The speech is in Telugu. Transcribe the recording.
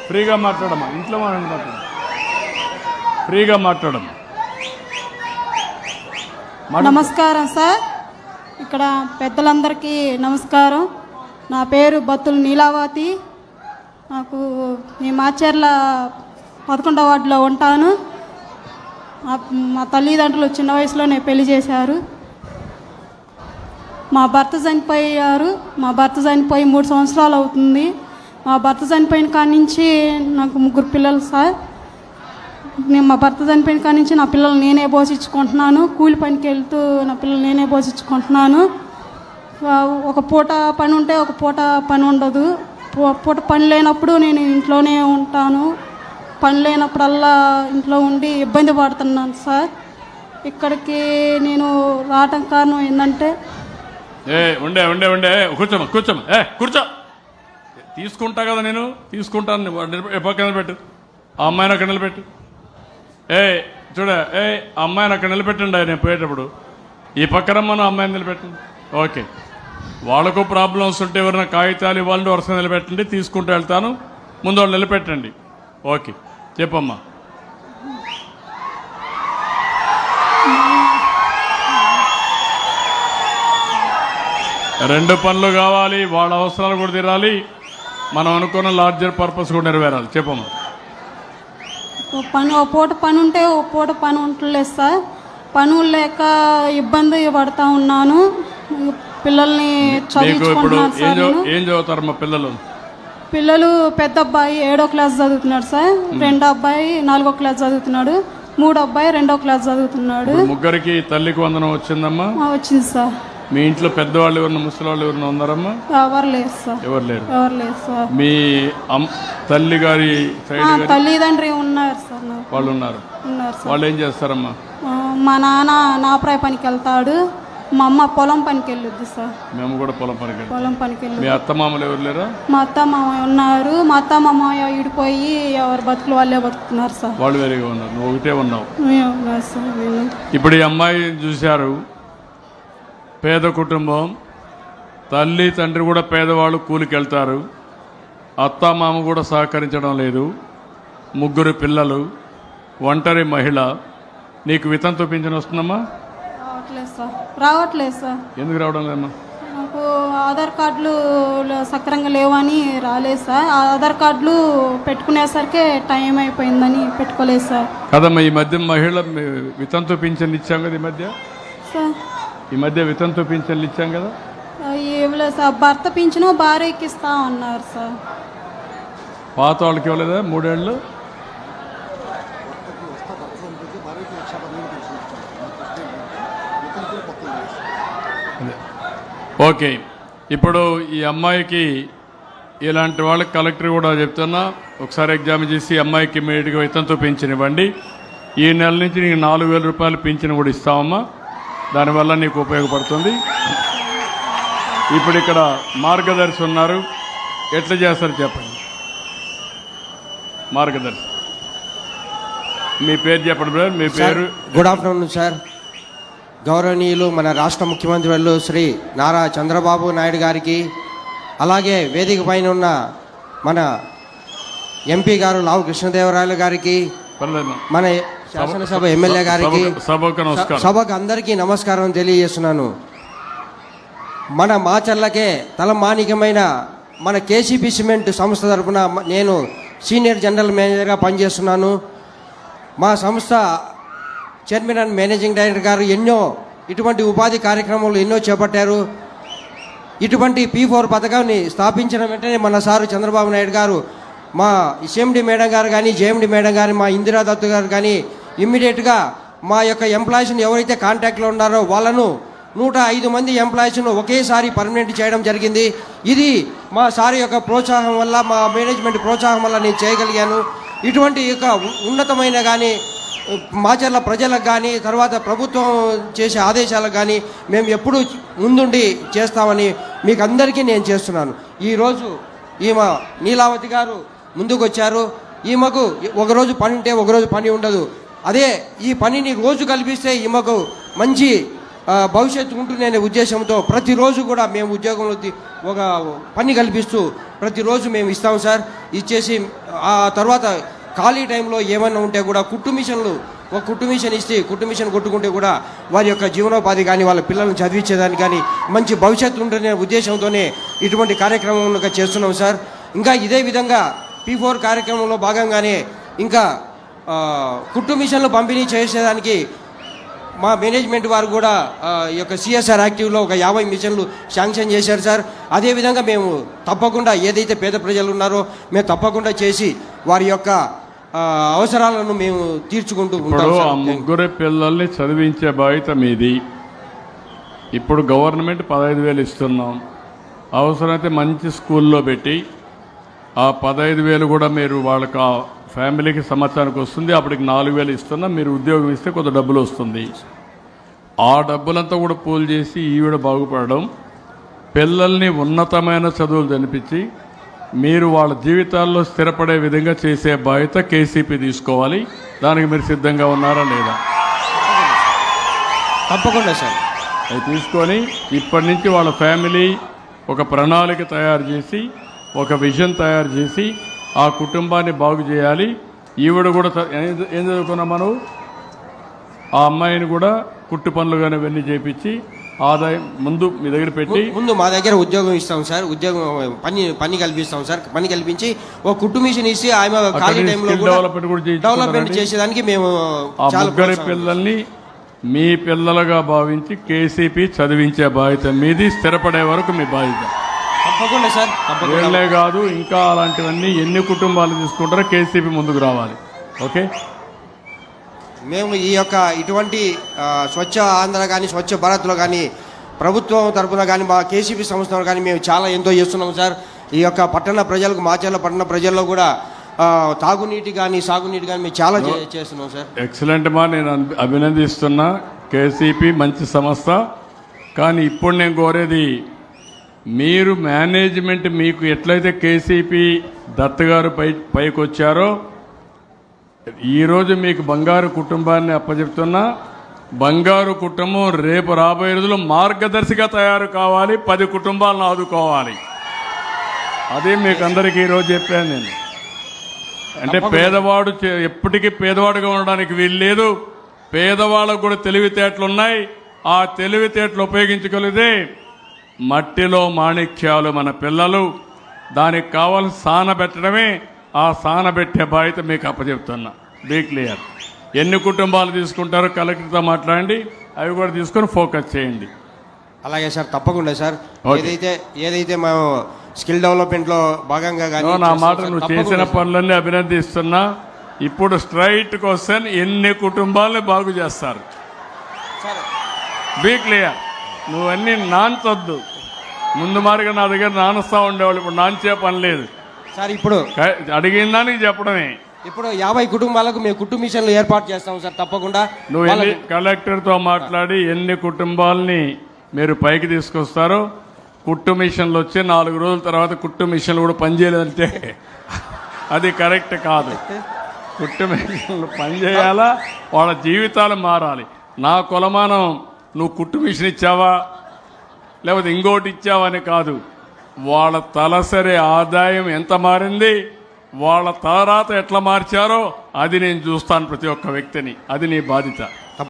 ఫ్రీగా మాట్లాడమ్మా, ఇంట్లో మాట్లాడమ్మా, ఫ్రీగా మాట్లాడమ్మా. నమస్కారం సార్, ఇక్కడ పెద్దలందరికీ నమస్కారం. నా పేరు బత్తుల నీలావతి. నాకు మీ మాచర్ల 11వ వార్డులో ఉంటాను. మా తల్లిదండ్రులు చిన్న వయసులోనే పెళ్లి చేశారు. మా భర్త చనిపోయారు. మా భర్త చనిపోయి 3 సంవత్సరాలు అవుతుంది. మా భర్త చనిపోయిన కాడి నుంచి నాకు 3 పిల్లలు సార్. మా భర్త చనిపోయిన కాడి నుంచి నా పిల్లలు నేనే పోషించుకుంటున్నాను. కూలి పనికి వెళ్తూ నా పిల్లలు నేనే పోషించుకుంటున్నాను. ఒక పూట పని ఉంటే ఒక పూట పని ఉండదు. పూట పని లేనప్పుడు నేను ఇంట్లోనే ఉంటాను. పని లేనప్పుడల్లా ఇంట్లో ఉండి ఇబ్బంది పడుతున్నాను సార్. ఇక్కడికి నేను రావటం కారణం ఏంటంటే కూర్చో తీసుకుంటా కదా, నేను తీసుకుంటాను. పక్కన నిలబెట్టు, ఆ అమ్మాయిని అక్కడ నిలబెట్టు. చూడ ఆ అమ్మాయిని అక్కడ నిలబెట్టండి. నేను పోయేటప్పుడు ఈ పక్కనమ్మను అమ్మాయిని నిలబెట్టండి. ఓకే, వాళ్ళకు ప్రాబ్లమ్స్ ఉంటే ఎవరైనా కాగితాలు ఇవ్వాలంటే వరుసగా నిలబెట్టండి, తీసుకుంటూ వెళ్తాను. ముందు వాళ్ళు నిలబెట్టండి. ఓకే, చెప్పమ్మా. రెండు పనులు కావాలి, వాళ్ళ అవసరాలు కూడా తీరాలి, మనం అనుకున్న లార్జర్ పర్పస్ కూడా నెరవేరాలి. చెప్పమ్మా. ఓ పూట పని ఉంటే ఓ పూట పని ఉండలేదు సార్. పనులు లేక ఇబ్బంది పడుతూ ఉన్నాను. పిల్లల్ని చదివించుకుంటున్నాను సార్. ఏం చదువుతారమ్మా పిల్లలు? పిల్లలు పెద్ద అబ్బాయి 7వ క్లాస్ చదువుతున్నాడు సార్. 2వ అబ్బాయి 4వ క్లాస్ చదువుతున్నాడు. 3వ అబ్బాయి 2వ క్లాస్ చదువుతున్నాడు. ముగ్గురికి తల్లికి వందనం వచ్చిందమ్మా? వచ్చింది సార్. మీ ఇంట్లో పెద్దవాళ్ళు ఎవరన్నా, ముసలి వాళ్ళు ఎవరన్నా ఉన్నారమ్మా? ఎవరు లేరు సార్. ఎవరు లేరు సార్. మీ తల్లి గారి తల్లిదండ్రి ఉన్నారు సార్. వాళ్ళు ఉన్నారు సార్. వాళ్ళు ఏం చేస్తారమ్మా? మా నాన్న నాపరాయి పనికి వెళ్తాడు. మా అమ్మ పొలం పనికి వెళ్ళొద్దు సార్. మేము కూడా పొలం పనికి వెళ్ళి. మీ అత్త మామలు ఎవరు లేరా? మా అత్త మామ ఉన్నారు. మా అత్త మామ ఇడిపోయి ఎవరు బతుకులు వాళ్ళే బతుకుతున్నారు సార్. వాళ్ళు వేరేగా ఉన్నారు, నువ్వు ఒకటే ఉన్నావు. సార్, ఇప్పుడు ఈ అమ్మాయి చూశారు, పేద కుటుంబం, తల్లి తండ్రి కూడా పేదవాళ్ళు, కూలికి వెళ్తారు. అత్త మామ కూడా సహకరించడం లేదు. 3 పిల్లలు, ఒంటరి మహిళ. నీకు వితంతు పింఛన్ వస్తుందమ్మా? రావట్లేదు సార్. ఎందుకు రావడం లేదమ్మా? నాకు ఆధార్ కార్డులు సక్రంగా లేవని రాలేదు సార్. ఆధార్ కార్డులు పెట్టుకునేసరికి టైం అయిపోయిందని పెట్టుకోలేదు సార్. కదమ్మా, ఈ మధ్య మహిళ వితంతు పింఛన్ ఇచ్చాం కదా. ఈ మధ్య వితంతు పింఛన్లు ఇచ్చాం కదా. ఇవ్వలేదు సార్. భర్త పింఛను భార్యకి ఇస్తా అన్నారు సార్. పాత వాళ్ళకి ఇవ్వలేదా 3 ఏళ్ళు? ఓకే, ఇప్పుడు ఈ అమ్మాయికి ఇలాంటి వాళ్ళకి కలెక్టర్ కూడా చెప్తున్నా, ఒకసారి ఎగ్జామ్ చేసి అమ్మాయికి ఇమీడియట్గా వితంతు పింఛన్ ఇవ్వండి. ఈ నెల నుంచి నీకు 4,000 రూపాయలు పింఛన్ కూడా ఇస్తామమ్మా. దానివల్ల నీకు ఉపయోగపడుతుంది. ఇప్పుడు ఇక్కడ మార్గదర్శి ఉన్నారు, ఎట్లా చేస్తారు చెప్పండి. మార్గదర్శి, మీ పేరు చెప్పండి బ్రదర్. మీ పేరు? Good afternoon sir. గౌరవనీయులు మన రాష్ట్ర ముఖ్యమంత్రి వాళ్ళు శ్రీ నారా చంద్రబాబు నాయుడు గారికి, అలాగే వేదిక పైన ఉన్న మన ఎంపీ గారు లావు కృష్ణదేవరాయలు గారికి, మన శాసనసభ ఎమ్మెల్యే గారికి, సభకు అందరికీ నమస్కారం తెలియజేస్తున్నాను. మన మాచర్లకే తలమానికమైన మన కేసీపీ సిమెంట్ సంస్థ తరఫున నేను సీనియర్ జనరల్ మేనేజర్గా పనిచేస్తున్నాను. మా సంస్థ చైర్మన్ అండ్ మేనేజింగ్ డైరెక్టర్ గారు ఎన్నో ఇటువంటి ఉపాధి కార్యక్రమాలు ఎన్నో చేపట్టారు. ఇటువంటి P4 పథకాన్ని స్థాపించిన వెంటనే మన సారు చంద్రబాబు నాయుడు గారు, మా సిఎండి మేడం గారు కానీ, జేఎండి మేడం గారు, మా ఇందిరాదత్ గారు కానీ ఇమ్మీడియట్గా మా యొక్క ఎంప్లాయీస్ని ఎవరైతే కాంటాక్ట్లో ఉన్నారో వాళ్ళను 105 మంది ఎంప్లాయీస్ను ఒకేసారి పర్మనెంట్ చేయడం జరిగింది. ఇది మా సార్ యొక్క ప్రోత్సాహం వల్ల, మా మేనేజ్మెంట్ ప్రోత్సాహం వల్ల నేను చేయగలిగాను. ఇటువంటి యొక్క ఉన్నతమైన కానీ మాచర్ల ప్రజలకు కానీ, తర్వాత ప్రభుత్వం చేసే ఆదేశాలకు కానీ మేము ఎప్పుడూ ముందుండి చేస్తామని మీకు అందరికీ నేను చేస్తున్నాను. ఈరోజు ఈమె నీలావతి గారు ముందుకు వచ్చారు. ఈమెకు ఒకరోజు పని ఉంటే ఒకరోజు పని ఉండదు. అదే ఈ పనిని రోజు కల్పిస్తే ఈమెకు మంచి భవిష్యత్తు ఉంటుందనే ఉద్దేశంతో ప్రతిరోజు కూడా మేము ఉద్యోగంలో ఒక పని కల్పిస్తూ ప్రతిరోజు మేము ఇస్తాం సార్. ఇచ్చేసి ఆ తర్వాత ఖాళీ టైంలో ఏమన్నా ఉంటే కూడా కుట్టు మిషన్లు ఒక కుట్టు మిషన్ ఇస్తే కుట్టు మిషన్ కొట్టుకుంటే కూడా వారి యొక్క జీవనోపాధి కానీ వాళ్ళ పిల్లల్ని చదివించేదానికి కానీ మంచి భవిష్యత్తు ఉంటుందనే ఉద్దేశంతోనే ఇటువంటి కార్యక్రమం చేస్తున్నాం సార్. ఇంకా ఇదే విధంగా P4 కార్యక్రమంలో భాగంగానే ఇంకా కుట్టు మిషన్లు పంపిణీ చేసేదానికి మా మేనేజ్మెంట్ వారు కూడా ఈ యొక్క CSR యాక్టివ్లో ఒక 50 మిషన్లు శాంక్షన్ చేశారు సార్. అదేవిధంగా మేము తప్పకుండా ఏదైతే పేద ప్రజలు ఉన్నారో మేము తప్పకుండా చేసి వారి యొక్క అవసరాలను మేము తీర్చుకుంటూ ఉంటాం. ఆ ముగ్గురు పిల్లల్ని చదివించే బాధ్యత మీది. ఇప్పుడు గవర్నమెంట్ 15,000 ఇస్తున్నాం. అవసరమైతే మంచి స్కూల్లో పెట్టి ఆ 15,000 కూడా మీరు వాళ్ళకి ఫ్యామిలీకి సంవత్సరానికి వస్తుంది. అప్పటికి 4,000 ఇస్తున్నాం. మీరు ఉద్యోగం ఇస్తే కొంత డబ్బులు వస్తుంది. ఆ డబ్బులంతా కూడా పూల్ చేసి ఈవిడ బాగుపడడం, పిల్లల్ని ఉన్నతమైన చదువులు చదివించి మీరు వాళ్ళ జీవితాల్లో స్థిరపడే విధంగా చేసే బాధ్యత KCP తీసుకోవాలి. దానికి మీరు సిద్ధంగా ఉన్నారా లేదా? తప్పకుండా సార్. అది తీసుకొని ఇప్పటి నుంచి వాళ్ళ ఫ్యామిలీ ఒక ప్రణాళిక తయారు చేసి ఒక విజన్ తయారు చేసి ఆ కుటుంబాన్ని బాగు చేయాలి. ఈవిడ కూడా ఏం చదువుకున్నాం మనం? ఆ అమ్మాయిని కూడా కుట్టు పనులు కానీ ఇవన్నీ చేపించి ఆదాయం ముందు మీ దగ్గర పెట్టి ముందు మా దగ్గర ఉద్యోగం ఇస్తాం సార్. ఉద్యోగం పని కల్పిస్తాం సార్. పని కల్పించి ఒక కుట్టు మిషన్ ఇచ్చి ఆమె ఖాళీ టైంలో డెవలప్మెంట్ చేసేదానికి మేము ఆ ముగ్గురి పిల్లల్ని మీ పిల్లలుగా భావించి KCP చదివించే బాధ్యత మీది. స్థిరపడే వరకు మీ బాధ్యత. తప్పకుండా సార్. వీళ్ళే కాదు, ఇంకా అలాంటివన్నీ ఎన్ని కుటుంబాలు తీసుకుంటారో KCP ముందుకు రావాలి. ఓకే, మేము ఈ యొక్క ఇటువంటి స్వచ్ఛ ఆంధ్ర కానీ స్వచ్ఛ భారత్లో కానీ ప్రభుత్వం తరఫున కానీ మా KCP సంస్థలో కానీ మేము చాలా ఎంతో చేస్తున్నాం సార్. ఈ యొక్క పట్టణ ప్రజలకు మాచర్ల పట్టణ ప్రజల్లో కూడా తాగునీటి కానీ సాగునీటి కానీ మేము చాలా చేస్తున్నాం సార్. ఎక్సలెంట్ మా, నేను అభినందిస్తున్నా. KCP మంచి సంస్థ. కానీ ఇప్పుడు నేను కోరేది మీరు మేనేజ్మెంట్ మీకు ఎట్లయితే KCP దత్ గారు పైకి వచ్చారో ఈరోజు మీకు బంగారు కుటుంబాన్ని అప్పచెప్తున్నా. బంగారు కుటుంబం రేపు రాబోయే రోజుల్లో మార్గదర్శిగా తయారు కావాలి. 10 కుటుంబాలను ఆదుకోవాలి. అదే మీకు అందరికీ ఈరోజు చెప్పాను నేను. అంటే పేదవాడు ఎప్పటికీ పేదవాడుగా ఉండడానికి వీలు లేదు. పేదవాళ్ళకు కూడా తెలివితేటలు ఉన్నాయి. ఆ తెలివితేటలు ఉపయోగించగలిగితే మట్టిలో మాణిక్యాలు మన పిల్లలు. దానికి కావాల్సిన సాన పెట్టడమే. ఆ సానబెట్టే బాధ్యత మీకు అప్పచెప్తున్నా. Be clear. ఎన్ని కుటుంబాలు తీసుకుంటారో కలెక్టర్తో మాట్లాడండి. అవి కూడా తీసుకొని ఫోకస్ చేయండి. అలాగే సార్, తప్పకుండా సార్. ఏదైతే మేము స్కిల్ డెవలప్మెంట్లో భాగంగా కానీ నా మాట నువ్వు చేసిన పనులన్నీ అభినందిస్తున్నా. ఇప్పుడు స్ట్రైట్ క్వశ్చన్, ఎన్ని కుటుంబాలను బాగు చేస్తారు? Be clear. నువ్వన్నీ నాన్చొద్దు. ముందు మారిగా నా దగ్గర నానుస్తా ఉండేవాళ్ళు. ఇప్పుడు నాన్చే పని లేదు సార్. ఇప్పుడు అడిగిన దానికి చెప్పడమే. ఇప్పుడు 50 కుటుంబాలకు మేము కుట్టు మిషన్లు ఏర్పాటు చేస్తాం సార్. తప్పకుండా నువ్వు కలెక్టర్తో మాట్లాడి ఎన్ని కుటుంబాలని మీరు పైకి తీసుకొస్తారో. కుట్టు మిషన్లు వచ్చి 4 రోజుల తర్వాత కుట్టు మిషన్లు కూడా పనిచేయలేదంటే అది కరెక్ట్ కాదు. కుట్టు మిషన్లు పనిచేయాలా, వాళ్ళ జీవితాలు మారాలి. నా కొలమానం నువ్వు కుట్టు మిషన్ ఇచ్చావా లేకపోతే ఇంకోటి ఇచ్చావా అని కాదు. వాళ్ళ తలసరి ఆదాయం ఎంత మారింది, వాళ్ళ తలరాత ఎట్లా మార్చారో అది నేను చూస్తాను ప్రతి ఒక్క వ్యక్తిని. అది నీ బాధ్యత.